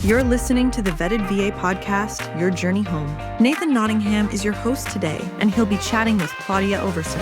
You're listening to the Vetted VA podcast, Your Journey Home. Nathan Nottingham is your host today, and he'll be chatting with Claudia Overson.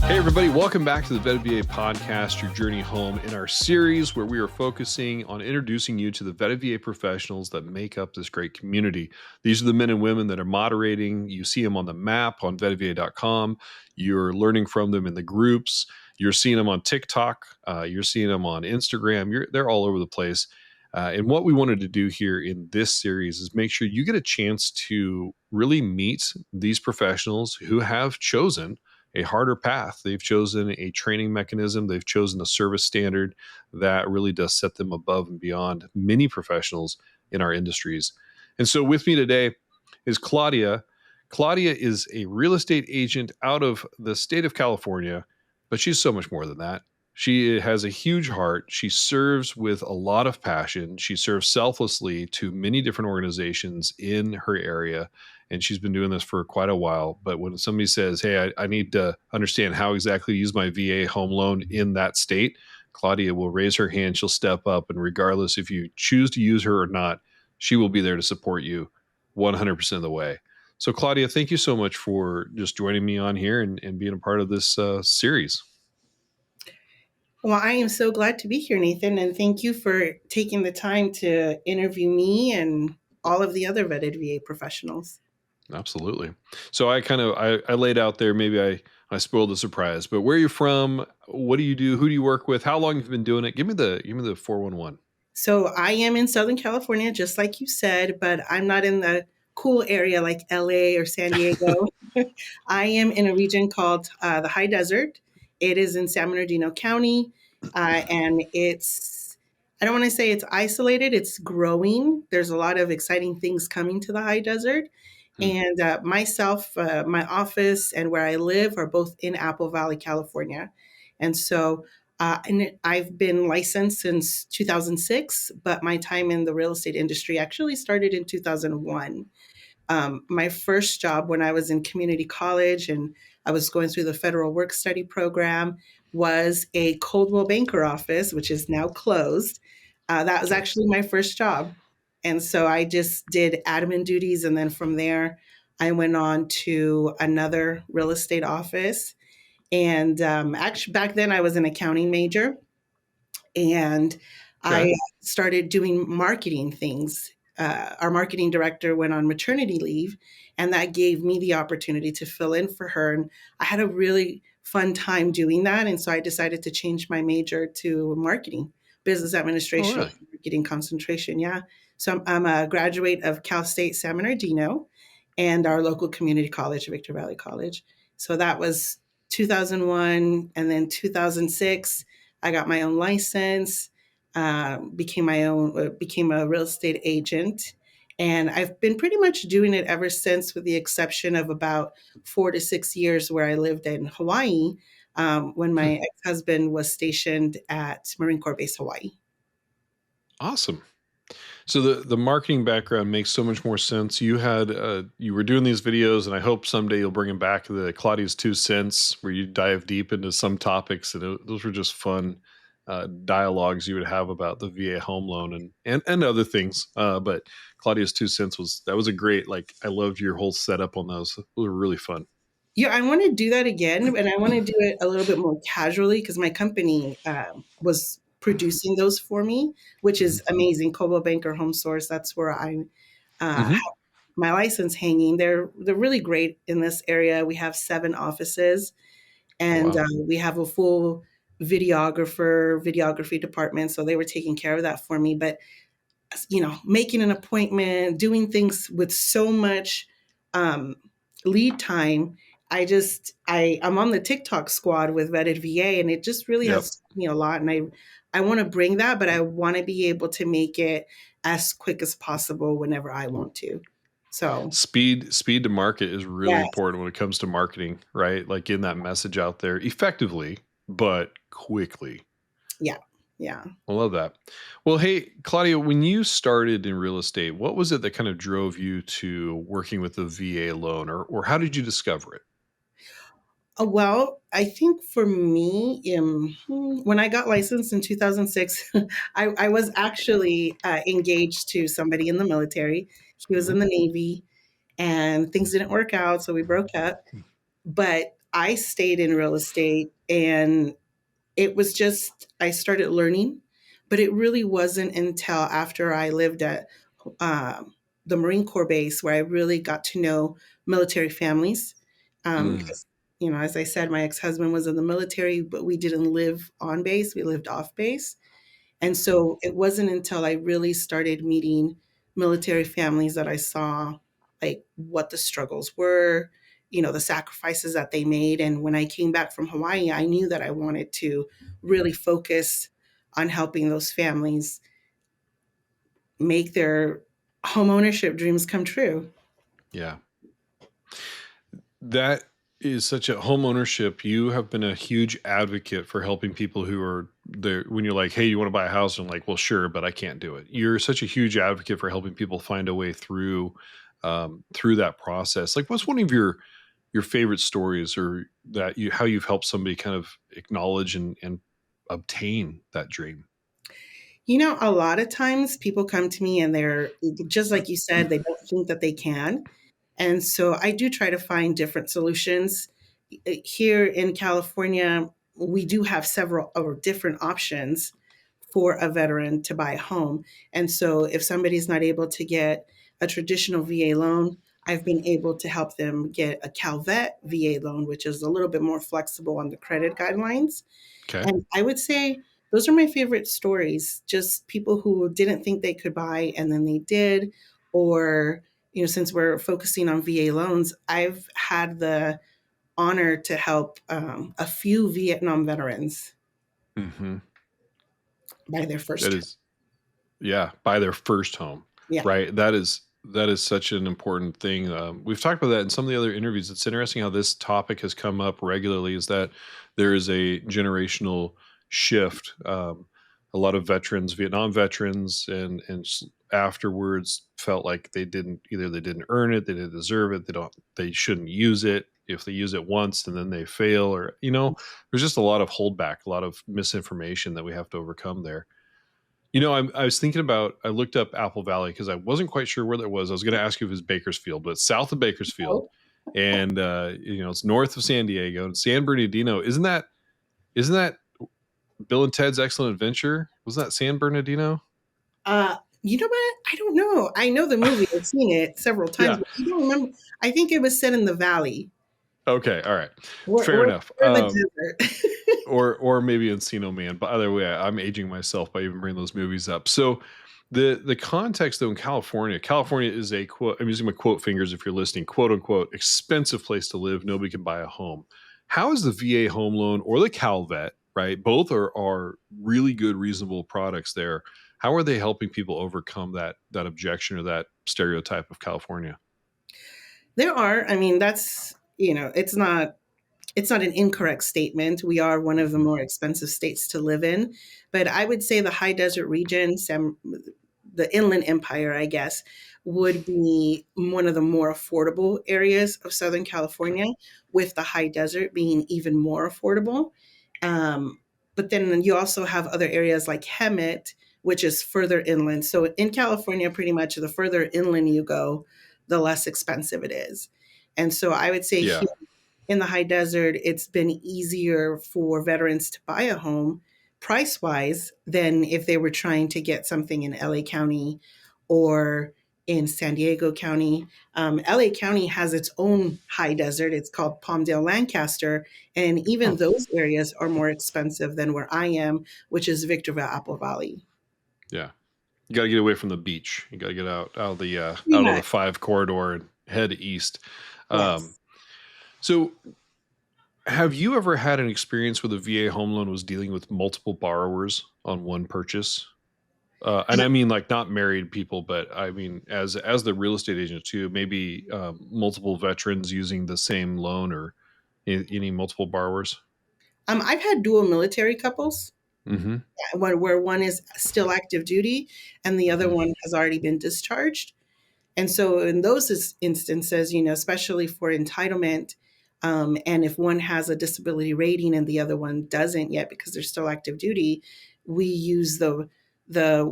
Hey everybody, welcome back to the Vetted VA podcast, Your Journey Home, in our series where we are focusing on introducing you to the Vetted VA professionals that make up this great community. These are the men and women that are moderating. You see them on the map on vettedva.com. You're learning from them in the groups. You're seeing them on TikTok. You're seeing them on Instagram. They're all over the place. And what we wanted to do here in this series is make sure you get a chance to really meet these professionals who have chosen a harder path. They've chosen a training mechanism. They've chosen a service standard that really does set them above and beyond many professionals in our industries. And so with me today is Claudia. Claudia is a real estate agent out of the state of California, but she's so much more than that. She has a huge heart. She serves with a lot of passion. She serves selflessly to many different organizations in her area. And she's been doing this for quite a while. But when somebody says, hey, I need to understand how exactly to use my VA home loan in that state, Claudia will raise her hand. She'll step up. And regardless if you choose to use her or not, she will be there to support you 100% of the way. So Claudia, thank you so much for just joining me on here and being a part of this series. Well, I am so glad to be here, Nathan, and thank you for taking the time to interview me and all of the other vetted VA professionals. Absolutely. So I laid out there, maybe I spoiled the surprise, but where are you from? What do you do? Who do you work with? How long have you been doing it? Give me the 411. So I am in Southern California, just like you said, but I'm not in the cool area like LA or San Diego. I am in a region called the High Desert. It is in San Bernardino County, and I don't want to say it's isolated, it's growing. There's a lot of exciting things coming to the High Desert. And myself, my office, and where I live are both in Apple Valley, California. And so and I've been licensed since 2006, but my time in the real estate industry actually started in 2001. My first job when I was in community college and I was going through the federal work study program was a Coldwell Banker office, which is now closed. That was actually my first job. And so I just did admin duties. And then from there, I went on to another real estate office. And actually, back then I was an accounting major. And I started doing marketing things. Our marketing director went on maternity leave, and that gave me the opportunity to fill in for her. And I had a really fun time doing that. And so I decided to change my major to marketing, business administration, marketing concentration. Yeah. So I'm a graduate of Cal State San Bernardino and our local community college, Victor Valley College. So that was 2001. And then 2006, I got my own license, became a real estate agent. And I've been pretty much doing it ever since, with the exception of about 4 to 6 years where I lived in Hawaii when my ex-husband was stationed at Marine Corps Base Hawaii. Awesome. So the marketing background makes so much more sense. You were doing these videos, and I hope someday you'll bring them back, the Claudia's 2 cents, where you dive deep into some topics. And those were just fun dialogues you would have about the VA home loan and other things. But Claudia's 2 cents was a great, I loved your whole setup on those. They were really fun. Yeah, I want to do that again, and I want to do it a little bit more casually because my company was producing those for me, which is amazing. Coldwell Banker Home Source. That's where I have my license hanging. They're really great in this area. We have 7 offices, and we have a full videography department. So they were taking care of that for me. But making an appointment, doing things with so much lead time. I'm on the TikTok squad with Vetted VA, and it just really has taught me a lot. And I want to bring that, but I want to be able to make it as quick as possible whenever I want to. So speed to market is really important when it comes to marketing, right? Like getting that message out there effectively, but quickly. Yeah. I love that. Well, hey, Claudia, when you started in real estate, what was it that kind of drove you to working with the VA loan, or how did you discover it? Well, I think for me, when I got licensed in 2006, I was actually engaged to somebody in the military. He was Mhm. in the Navy, and things didn't work out, so we broke up. But I stayed in real estate, and it was just, I started learning, but it really wasn't until after I lived at the Marine Corps base where I really got to know military families. Mm, Because, as I said, my ex husband was in the military, but we didn't live on base, we lived off base. And so it wasn't until I really started meeting military families that I saw like what the struggles were, the sacrifices that they made. And when I came back from Hawaii, I knew that I wanted to really focus on helping those families make their home ownership dreams come true. yeah. That is such a home ownership. You have been a huge advocate for helping people who are there when you're like, hey, you want to buy a house? And I'm like, well, sure, but I can't do it. You're such a huge advocate for helping people find a way through that process. Like, what's one of your favorite stories or that you how you've helped somebody kind of acknowledge and obtain that dream? A lot of times people come to me and they're just like you said, they don't think that they can. And so I do try to find different solutions. Here in California, we do have several or different options for a veteran to buy a home. And so if somebody's not able to get a traditional VA loan, I've been able to help them get a CalVet VA loan, which is a little bit more flexible on the credit guidelines. Okay. And I would say those are my favorite stories, just people who didn't think they could buy and then they did. Or, since we're focusing on VA loans, I've had the honor to help a few Vietnam veterans Hmm. buy their That first home. is, yeah, buy their first home, Yeah. right? That is such an important thing. We've talked about that in some of the other interviews. It's interesting how this topic has come up regularly. Is that there is a generational shift. A lot of veterans, Vietnam veterans, and afterwards felt like they didn't earn it, they didn't deserve it, they shouldn't use it. If they use it once and then they fail, or there's just a lot of holdback, a lot of misinformation that we have to overcome there. I was thinking about, I looked up Apple Valley because I wasn't quite sure where that was. I was going to ask you if it was Bakersfield, but it's south of Bakersfield. Oh, And, it's north of San Diego and San Bernardino. Isn't that Bill and Ted's Excellent Adventure? Was that San Bernardino? you know what? I don't know. I know the movie. I've seen it several times, Yeah. but I don't remember. I think it was set in the valley. Okay. All right. We're, Fair we're, enough. we're in the desert. Or maybe Encino Man. But either way, I'm aging myself by even bringing those movies up. So the context though in California is a quote. I'm using my quote fingers if you're listening. "Quote unquote expensive place to live. Nobody can buy a home." How is the VA home loan or the CalVet? Right, both are really good, reasonable products there. How are they helping people overcome that objection or that stereotype of California? There are. I mean, that's, it's not an incorrect statement. We are one of the Mhm. more expensive states to live in, but I would say the high desert region, the Inland Empire, I guess, would be one of the more affordable areas of Southern California, with the high desert being even more affordable. Um, but then you also have other areas like Hemet, which is further inland. So in California, pretty much the further inland you go, the less expensive it is. And so I would say Yeah. here in the high desert, it's been easier for veterans to buy a home price wise than if they were trying to get something in LA County or in San Diego County. LA County has its own high desert. It's called Palmdale Lancaster. And even Oh, those areas are more expensive than where I am, which is Victorville, Apple Valley. yeah. You got to get away from the beach. You got to get Pretty out of the much, five corridor and head east. Um, yes. so, have you ever had an experience where the VA home loan was dealing with multiple borrowers on one purchase? And I mean, like not married people, but I mean, as the real estate agent too, maybe multiple veterans using the same loan or any multiple borrowers. I've had dual military couples Mm-hmm. where one is still active duty and the other Mm-hmm. one has already been discharged. And so in those instances, especially for entitlement, And if one has a disability rating and the other one doesn't yet because they're still active duty, we use the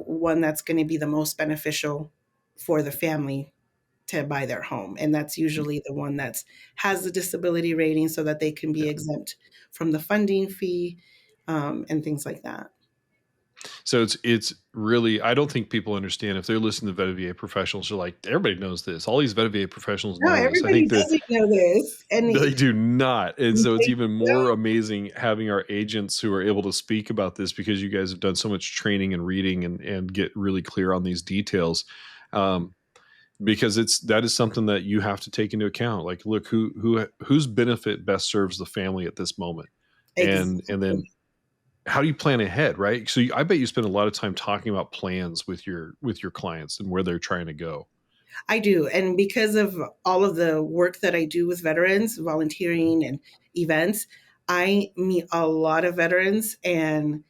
one that's going to be the most beneficial for the family to buy their home. And that's usually the one that's has the disability rating so that they can be Yeah. exempt from the funding fee, and things like that. So it's really, I don't think people understand if they're listening to VA professionals. They're like, everybody knows this. All these VA professionals No, know this. I think everybody that doesn't know this. And they do not. And so it's they even more don't. amazing having our agents who are able to speak about this, because you guys have done so much training and reading and get really clear on these details. Um, because that is something that you have to take into account. Like, look, whose benefit best serves the family at this moment, and then Exactly. how do you plan ahead, right? So I bet you spend a lot of time talking about plans with your clients and where they're trying to go. I do. And because of all of the work that I do with veterans, volunteering and events, I meet a lot of veterans, and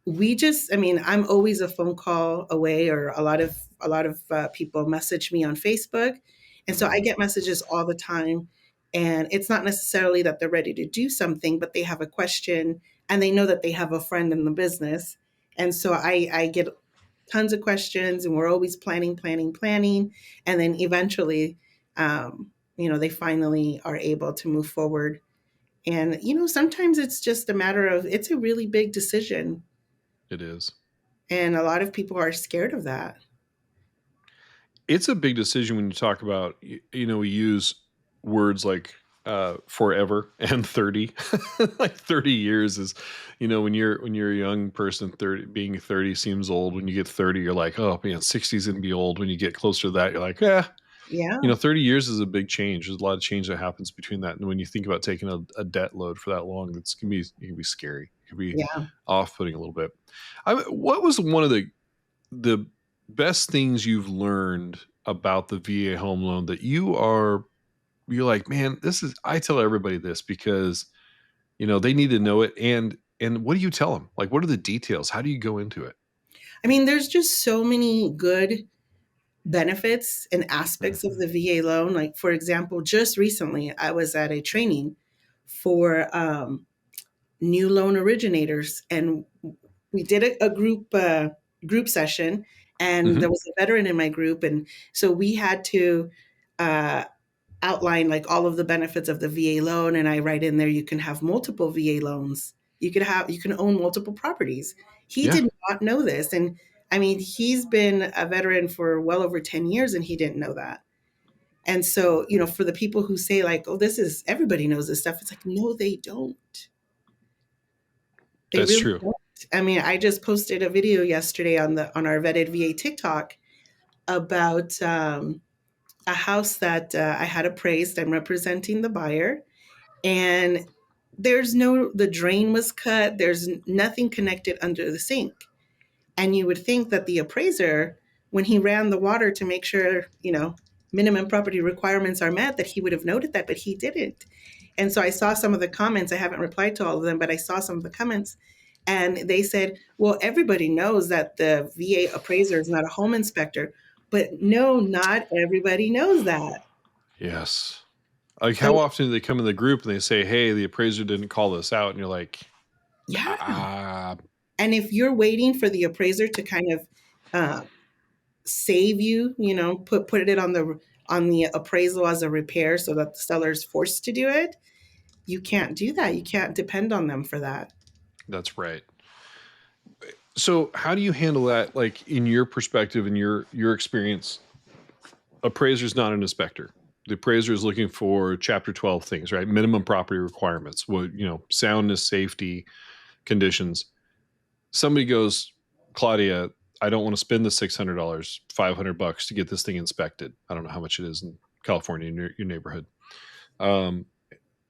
I mean, I'm always a phone call away, or a lot of people message me on Facebook. And so I Mhm. get messages all the time. And it's not necessarily that they're ready to do something, but they have a question and they know that they have a friend in the business. And so I get tons of questions, and we're always planning, planning, planning. And then eventually, they finally are able to move forward. And, sometimes it's just a matter of it's a really big decision. It is. And a lot of people are scared of that. It's a big decision when you talk about, we use words like forever and 30. Like 30 years is, when you're a young person, 30 being 30 seems old. When you get 30, you're like, oh man, 60 is gonna be old. When you get closer to that, you're like, 30 years is a big change. There's a lot of change that happens between that. And when you think about taking a debt load for that long, it can be scary. It can be Yeah. off-putting a little bit. What was one of the best things you've learned about the VA home loan that you're like, man, I tell everybody this because, they need to know it. And what do you tell them? Like, what are the details? How do you go into it? I mean, there's just so many good benefits and aspects of Mhm. the VA loan. Like, for example, just recently, I was at a training for new loan originators, and we did a group session, and there Mhm. was a veteran in my group, and so we had to uh, outline like all of the benefits of the VA loan, and I write in there you can have multiple VA loans. You can own multiple properties. He Yeah, did not know this, and I mean he's been a veteran for well over 10 years and he didn't know that. And so, for the people who say like, "Oh, this is everybody knows this stuff." It's like, "No, they don't. They that's really true. don't." I mean, I just posted a video yesterday on our vetted VA TikTok about a house that I had appraised. I'm representing the buyer, and the drain was cut, there's nothing connected under the sink. And you would think that the appraiser, when he ran the water to make sure, minimum property requirements are met, that he would have noted that, but he didn't. And so I saw some of the comments. I haven't replied to all of them, but I saw some of the comments, and they said, well, everybody knows that the VA appraiser is not a home inspector. But no, not everybody knows that. Yes. Like, So how often do they come in the group and they say, hey, the appraiser didn't call this out? And you're like, yeah. ah, And if you're waiting for the appraiser to kind of uh, save you, put it on the appraisal as a repair so that the seller is forced to do it, you can't do that. You can't depend on them for that. that's right. So how do you handle that, like in your perspective and your experience? Appraiser's not an inspector. The appraiser is looking for chapter 12 things, right? Minimum property requirements, soundness, safety, conditions. Somebody goes, Claudia, I don't want to spend the $600, $500 to get this thing inspected. I don't know how much it is in California in your neighborhood. Um,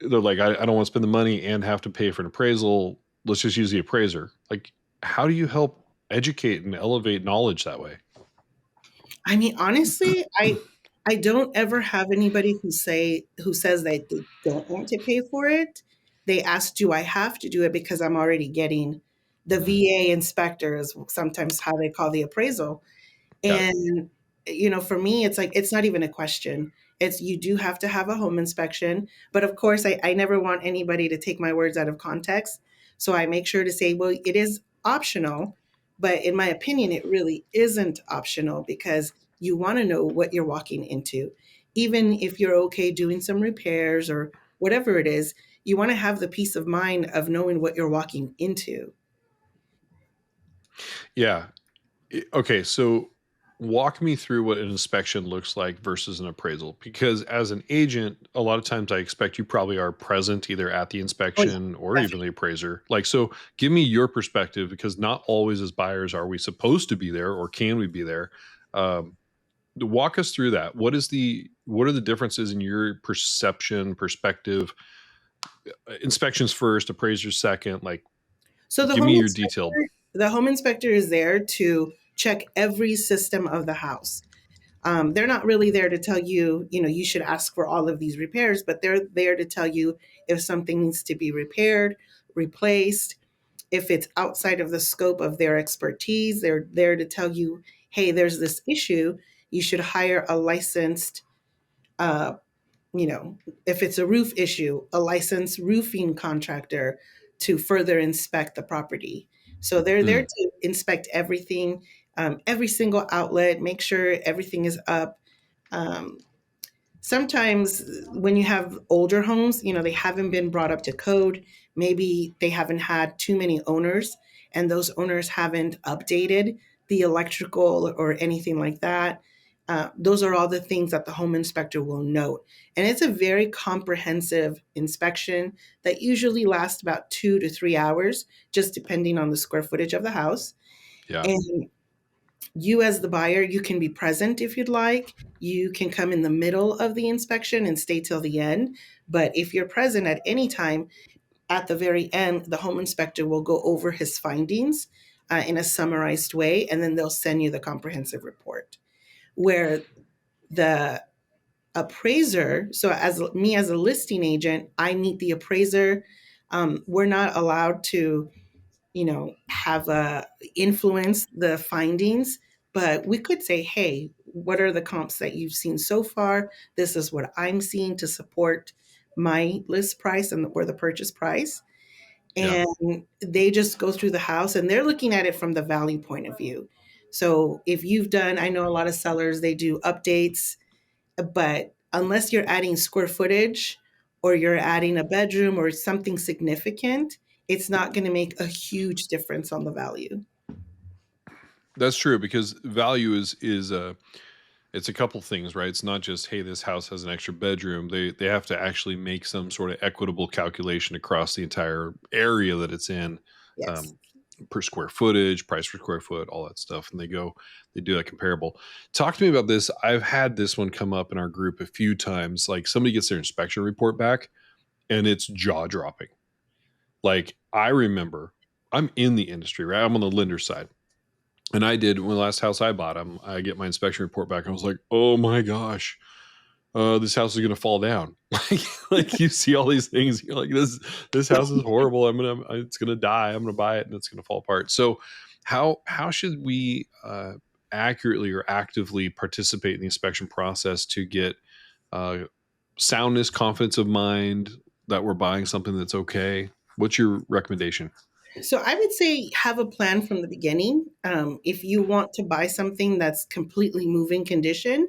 they're like, I don't want to spend the money and have to pay for an appraisal. Let's just use the appraiser. Like, how do you help educate and elevate knowledge that way? I mean, honestly, I don't ever have anybody who says that they don't want to pay for it. They ask, do I have to do it because I'm already getting the Mm, VA inspector is sometimes how they call the appraisal. got it. And, for me, it's like, it's not even a question. It's you do have to have a home inspection, but of course, I never want anybody to take my words out of context. So I make sure to say, well, it is optional, but in my opinion, it really isn't optional because you want to know what you're walking into. Even if you're okay doing some repairs or whatever it is, you want to have the peace of mind of knowing what you're walking into. Yeah. Okay, so walk me through what an inspection looks like versus an appraisal. Because as an agent, a lot of times I expect you probably are present either at the Oh, yeah, inspection or even definitely. the appraiser. Like, so give me your perspective because not always as buyers are we supposed to be there or can we be there. Um, Walk us through that. What are the differences in your perspective? Inspections first, appraisers second. Like, So give me your detailed. the home inspector is there to check every system of the house. They're not really there to tell you, you should ask for all of these repairs, but they're there to tell you if something needs to be repaired, replaced, if it's outside of the scope of their expertise. They're there to tell you, hey, there's this issue. You should hire a licensed, uh, you know, if it's a roof issue, a licensed roofing contractor to further inspect the property. So they're there Mm, to inspect everything, every single outlet, make sure everything is up. Um, Sometimes when you have older homes, they haven't been brought up to code. Maybe they haven't had too many owners, and those owners haven't updated the electrical or anything like that. Those are all the things that the home inspector will note. And it's a very comprehensive inspection that usually lasts about 2 to 3 hours, just depending on the square footage of the house. yeah. And you as the buyer, you can be present if you'd like. You can come in the middle of the inspection and stay till the end. But if you're present at any time, at the very end, the home inspector will go over his findings in a summarized way, and then they'll send you the comprehensive report. Where the appraiser, so as me as a listing agent, I meet the appraiser. We're not allowed to have influence the findings, but we could say, hey, what are the comps that you've seen so far? This is what I'm seeing to support my list price and or the purchase price. Yeah. And they just go through the house and they're looking at it from the value point of view. So if you've done, I know a lot of sellers, they do updates, but unless you're adding square footage or you're adding a bedroom or something significant, it's not going to make a huge difference on the value. That's true because value is it's a couple things, right? It's not just hey, this house has an extra bedroom. They have to actually make some sort of equitable calculation across the entire area that it's in, Yes. um, per square footage, price per square foot, all that stuff, and they do that comparable. Talk to me about this. I've had this one come up in our group a few times. Like somebody gets their inspection report back, and it's jaw dropping. Like I remember, I'm in the industry, right? I'm on the lender side. And I did when the last house I bought, I get my inspection report back. And I was like, oh my gosh, this house is going to fall down. Like you see all these things. You're like, this house is horrible. It's going to die. I'm going to buy it and it's going to fall apart. So how should we accurately or actively participate in the inspection process to get uh, soundness, confidence of mind that we're buying something that's okay? What's your recommendation? So I would say have a plan from the beginning. If you want to buy something that's completely moving condition,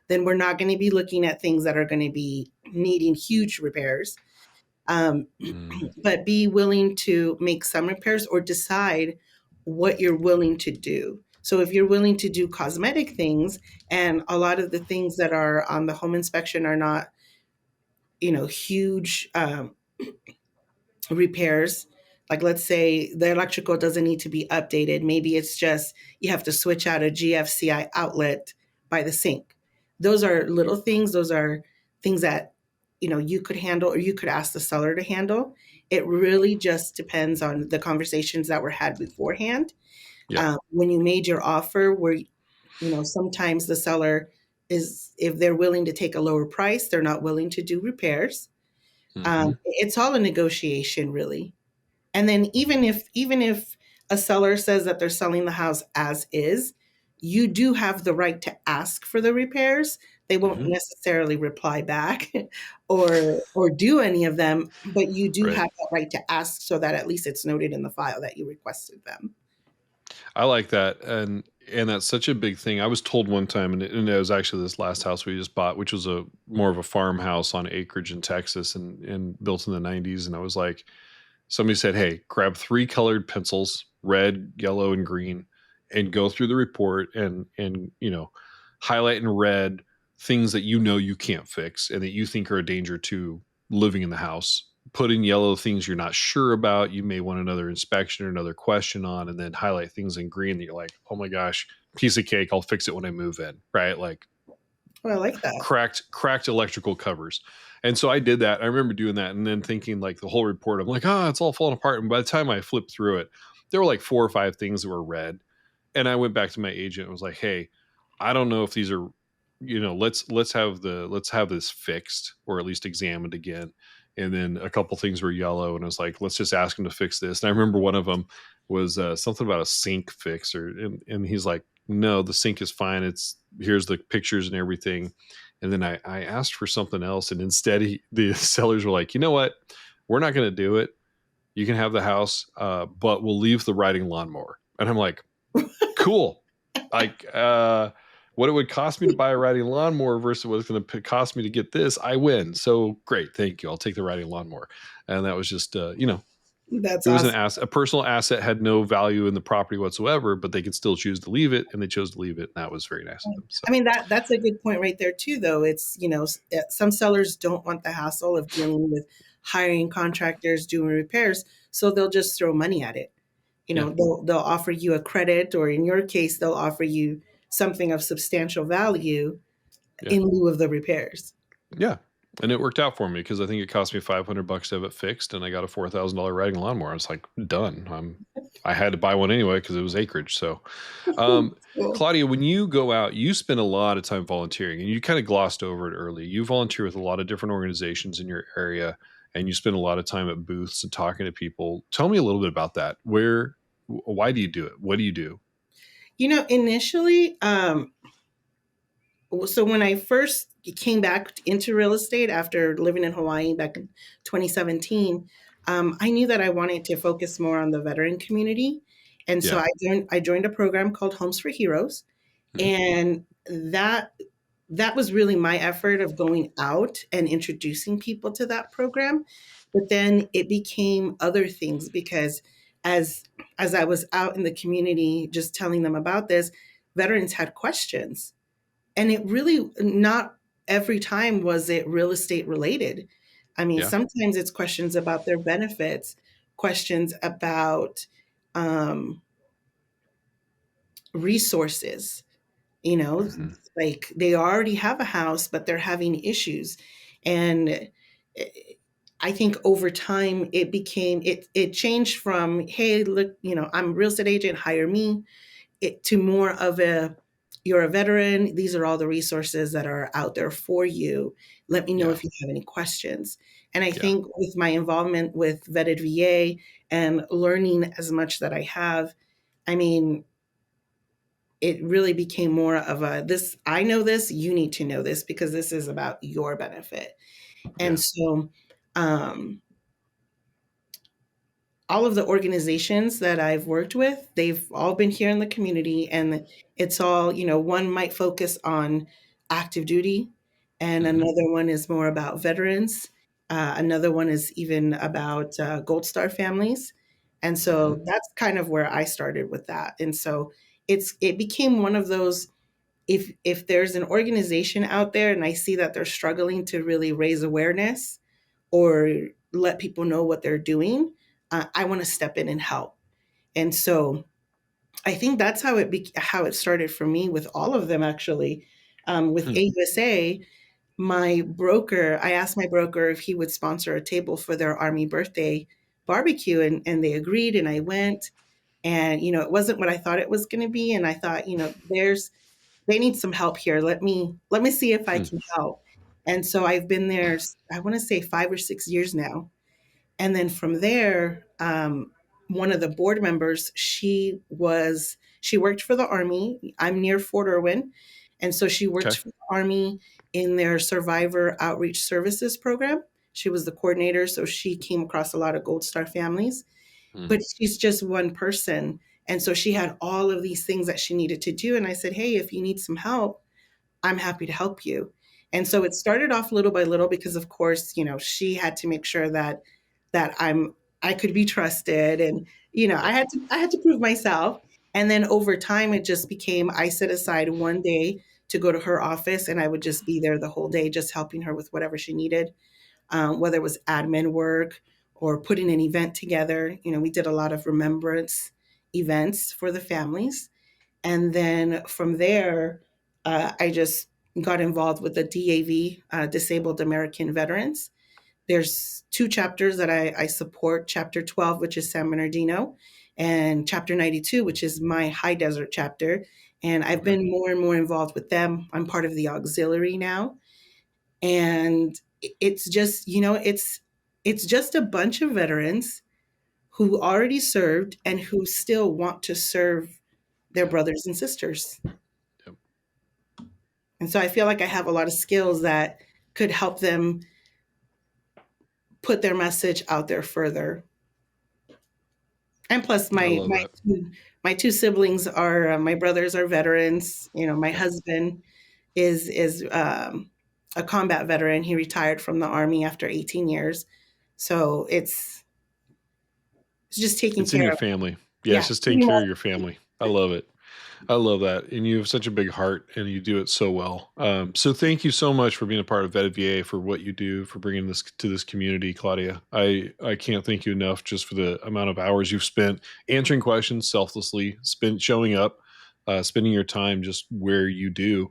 then we're not going to be looking at things that are going to be needing huge repairs. Um, Mm, but be willing to make some repairs or decide what you're willing to do. So if you're willing to do cosmetic things, and a lot of the things that are on the home inspection are not, huge repairs. Like let's say the electrical doesn't need to be updated. Maybe it's just you have to switch out a GFCI outlet by the sink. Those are little things. Those are things that you could handle or you could ask the seller to handle. It really just depends on the conversations that were had beforehand. yeah. When you made your offer, where sometimes the seller is, if they're willing to take a lower price, they're not willing to do repairs. Hmm. It's all a negotiation, really. And then even if a seller says that they're selling the house as is, you do have the right to ask for the repairs. They won't Hmm. necessarily reply back or do any of them, but you do Right. have that right to ask so that at least it's noted in the file that you requested them. I like that, and that's such a big thing. I was told one time, and it was actually this last house we just bought, which was a more of a farmhouse on acreage in Texas, and built in the '90s. And I was like, somebody said, "Hey, grab 3 colored pencils, red, yellow, and green, and go through the report and highlight in red things that you can't fix and that you think are a danger to living in the house. Put in yellow things you're not sure about. You may want another inspection or another question on, and then highlight things in green that you're like, oh my gosh, piece of cake. I'll fix it when I move in." Right? Like Oh, I like that. cracked electrical covers. And so I did that. I remember doing that and then thinking like the whole report, I'm like, oh, it's all falling apart. And by the time I flipped through it, there were like 4 or 5 things that were red. And I went back to my agent and was like, hey, I don't know if these are, let's have this fixed or at least examined again. And then a couple things were yellow, and I was like, let's just ask him to fix this. And I remember one of them was something about a sink fix, and he's like, no, the sink is fine. It's here's the pictures and everything. And then I asked for something else, and instead the sellers were like, you know what, we're not going to do it. You can have the house, but we'll leave the riding lawnmower. And I'm like, cool. Like, what it would cost me to buy a riding lawnmower versus what it's going to cost me to get this, I win. So great, thank you. I'll take the riding lawnmower. And that was just, That's it was an awesome. asset. A personal asset had no value in the property whatsoever, but they could still choose to leave it, and they chose to leave it, and that was very nice of them. So I mean, that's a good point right there too, though. It's, some sellers don't want the hassle of dealing with hiring contractors, doing repairs, so they'll just throw money at it. yeah, They'll offer you a credit, or in your case, they'll offer you something of substantial value yeah, in lieu of the repairs. yeah. And it worked out for me because I think it cost me $500 to have it fixed, and I got a $4,000 riding lawnmower. I was like, done. I had to buy one anyway because it was acreage. So, um, Cool. Claudia, when you go out, you spend a lot of time volunteering, and you kind of glossed over it early. You volunteer with a lot of different organizations in your area, and you spend a lot of time at booths and talking to people. Tell me a little bit about that. Why do you do it? What do you do? Initially, so when I first came back into real estate after living in Hawaii back in 2017, I knew that I wanted to focus more on the veteran community, and so Yeah. I joined a program called Homes for Heroes, Mhm. and that was really my effort of going out and introducing people to that program. But then it became other things because as as I was out in the community just telling them about this, veterans had questions, and it really not every time was it real estate related. I mean, Yeah. sometimes it's questions about their benefits, questions about um, resources, you know, Mhm. like they already have a house, but they're having issues. And I think over time it changed from, hey, look, I'm a real estate agent, hire me, to more of a, you're a veteran. These are all the resources that are out there for you. Let me know Yeah. if you have any questions. And I Yeah. think with my involvement with Vetted VA and learning as much that I have, I mean, it really became more of a, this, I know this, you need to know this because this is about your benefit. And Yeah. so, um, all of the organizations that I've worked with, they've all been here in the community, and it's all, one might focus on active duty, and Mhm. another one is more about veterans. Another one is even about Gold Star families. And Mhm. so that's kind of where I started with that. And so it became one of those, if there's an organization out there and I see that they're struggling to really raise awareness or let people know what they're doing, I want to step in and help. And so I think that's how it started for me with all of them actually. With Hmm. AUSA, I asked my broker if he would sponsor a table for their Army birthday barbecue, and they agreed, and I went. And it wasn't what I thought it was going to be, and I thought, they need some help here. Let me see if I Hmm. can help. And so I've been there, I want to say 5 or 6 years now. And then from there, one of the board members, she she worked for the Army. I'm near Fort Irwin. And so she worked Okay. for the Army in their Survivor Outreach Services program. She was the coordinator, so she came across a lot of Gold Star families. Mm. But she's just one person. And so she had all of these things that she needed to do. And I said, hey, if you need some help, I'm happy to help you. And so it started off little by little because of course, she had to make sure that I could be trusted and Yep. I had to prove myself. And then over time it just became I set aside one day to go to her office and I would just be there the whole day just helping her with whatever she needed, whether it was admin work or putting an event together. We did a lot of remembrance events for the families. And then from there, I just got involved with the DAV, Disabled American Veterans. There's two chapters that I support, Chapter 12, which is San Bernardino, and Chapter 92, which is my high desert chapter. And I've Okay. been more and more involved with them. I'm part of the auxiliary now. And it's just, it's just a bunch of veterans who already served and who still want to serve their Yep. brothers and sisters. Yep. And so I feel like I have a lot of skills that could help them put their message out there further. And plus, I love that. my two siblings are my brothers are veterans. My Yep. husband is a combat veteran. He retired from the Army after 18 years. So it's just taking It's in care your of. family. Yeah, Yeah, it's just taking care of your family. I love it. I love that. And you have such a big heart and you do it so well. So thank you so much for being a part of Vetted VA, for what you do, for bringing this to this community, Claudia. I can't thank you enough just for the amount of hours you've spent answering questions selflessly, showing up, spending your time just where you do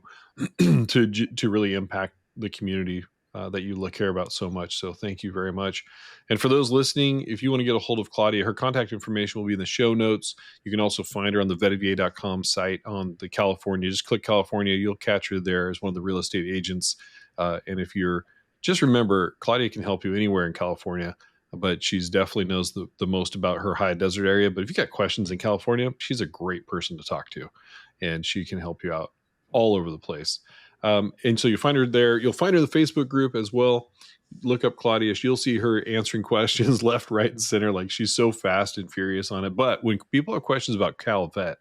to really impact the community that you care about so much. So thank you very much. And for those listening, if you want to get a hold of Claudia, her contact information will be in the show notes. You can also find her on the vettedva.com site on the California. Just click California. You'll catch her there as one of the real estate agents. And if you're just remember, Claudia can help you anywhere in California, but she's definitely knows the most about her high desert area. But if you got questions in California, she's a great person to talk to, and she can help you out all over the place. And so you find her there. You'll find her in the Facebook group as well. Look up Claudia. You'll see her answering questions left, right, and center. Like, she's so fast and furious on it. But when people have questions about CalVet,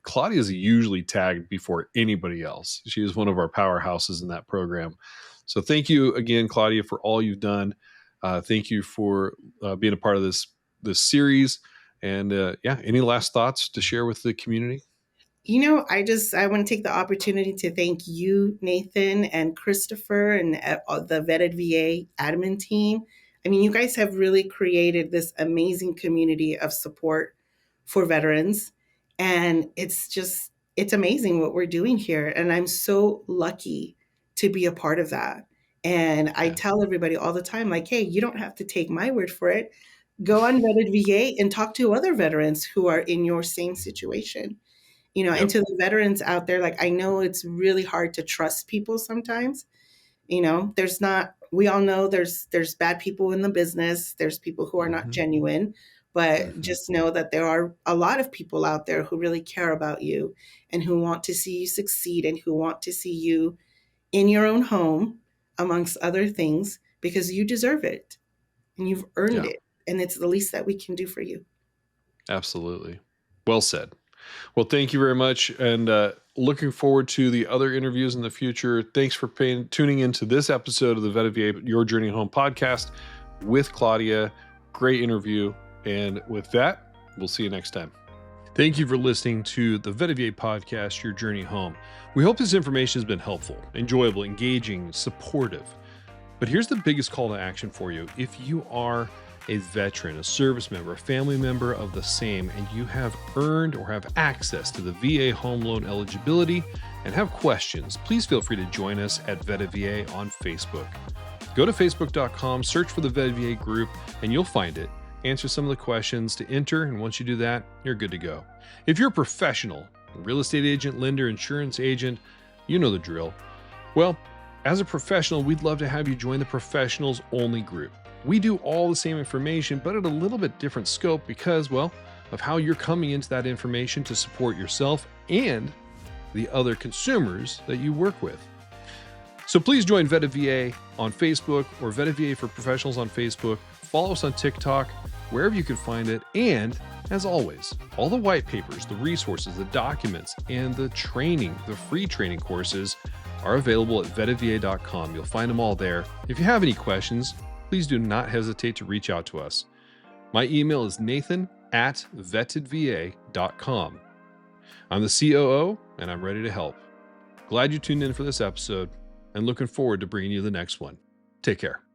Claudia is usually tagged before anybody else. She is one of our powerhouses in that program. So thank you again, Claudia, for all you've done. Thank you for being a part of this series. And any last thoughts to share with the community? I want to take the opportunity to thank you, Nathan, and Christopher, and the Vetted VA admin team. I mean, you guys have really created this amazing community of support for veterans. And it's amazing what we're doing here. And I'm so lucky to be a part of that. And I Yeah. tell everybody all the time, like, hey, you don't have to take my word for it. Go on Vetted VA and talk to other veterans who are in your same situation. And Yep. to the veterans out there, like, I know it's really hard to trust people sometimes. We all know there's bad people in the business. There's people who are not Mm-hmm. genuine, but Mm-hmm. just know that there are a lot of people out there who really care about you and who want to see you succeed and who want to see you in your own home, amongst other things, because you deserve it and you've earned Yeah, it. And it's the least that we can do for you. absolutely. Well said. Well, thank you very much. And looking forward to the other interviews in the future. Thanks for tuning into this episode of the Vetted VA Your Journey Home podcast with Claudia. Great interview. And with that, we'll see you next time. Thank you for listening to the Vetted VA podcast, Your Journey Home. We hope this information has been helpful, enjoyable, engaging, supportive. But here's the biggest call to action for you. If you are a veteran, a service member, a family member of the same, and you have earned or have access to the VA home loan eligibility and have questions, please feel free to join us at Vetted VA on Facebook. Go to facebook.com, search for the Vetted VA group, and you'll find it. Answer some of the questions to enter, and once you do that, you're good to go. If you're a professional, a real estate agent, lender, insurance agent, you know the drill. Well, as a professional, we'd love to have you join the professionals only group. We do all the same information, but at a little bit different scope because, well, of how you're coming into that information to support yourself and the other consumers that you work with. So please join VVA on Facebook or VVA for Professionals on Facebook. Follow us on TikTok, wherever you can find it. And as always, all the white papers, the resources, the documents, and the training, the free training courses are available at vetedva.com. You'll find them all there. If you have any questions, please do not hesitate to reach out to us. My email is nathan@vetedva.com. I'm the COO, and I'm ready to help. Glad you tuned in for this episode, and looking forward to bringing you the next one. Take care.